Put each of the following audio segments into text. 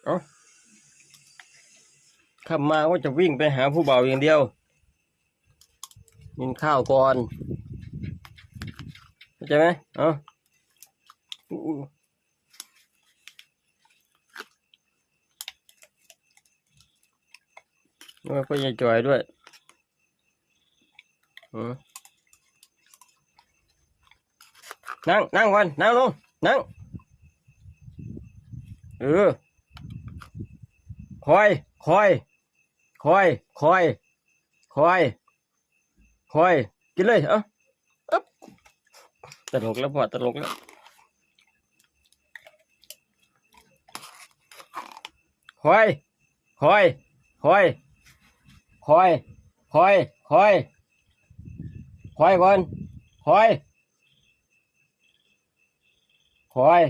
เอาขับมาก็จะวิ่งไปหาผู้เบาอย่างเดียวกินข้าวก่อนเข้าใจไหมเอาด้วยพ่อใหญ่จ่อยด้วยนั่งก่อนนั่งลงนั่งคอยกินเลยอ๊บตลกแล้วพ่อตลกแล้วคอยก่อนคอย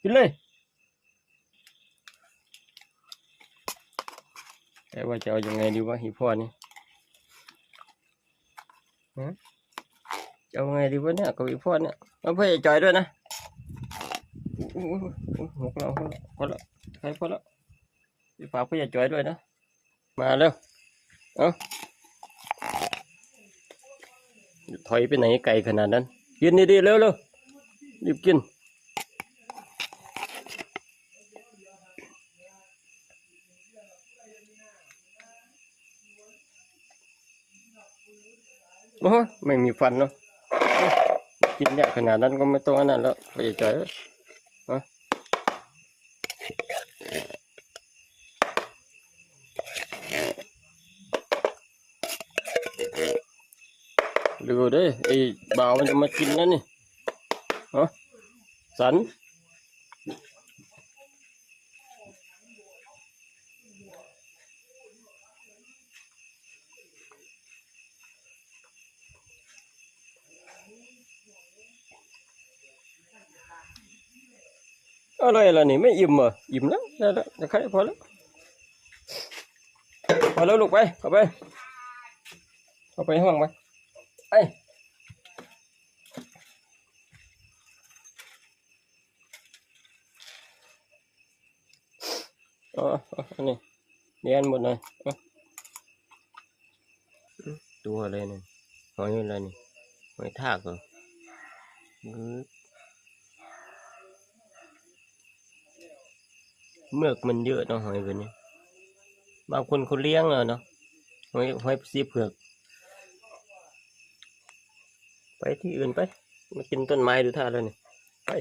กินเลยแต่ว่าจะเอายังไงดีวะฮีพ่อนี่จะเอาไงดีวะเนี่ยกับฮีพ่อเนี่ยเอาเพื่อจ่อยด้วยนะหกเราพอแล้วใครพอแล้วฝากเพื่อจ่อยด้วยนะมาเร็วถอยไปไหนไกลขนาดนั้นกินดีๆเร็วรีบกินโอ้ไม่มีฟันเนาะกินเนี่ยขนาดนั้นก็ไม่ต้องอันนั้นแล้วไปจ่อยดูดิไอ้บ่าวมันจะมากินแล้วนี่สันอะไรล่ะนี่ไม่อิ่มเหรออิ่มแล้วได้แล้วจะใครพอแล้วลูกไปเข้าไปห้องไปนี่เรียนหมดเลยตัวอะไรเนี่ยหอยอะไรนี่หอยทากเหรอเมือกมันเยอะเนาะหอยแบบนี้บางคนเขาเลี้ยงเนาะหอยสีเผือกไปที่อื่นไปมากินต้นไม้ดูท่าแล้วนี่ไป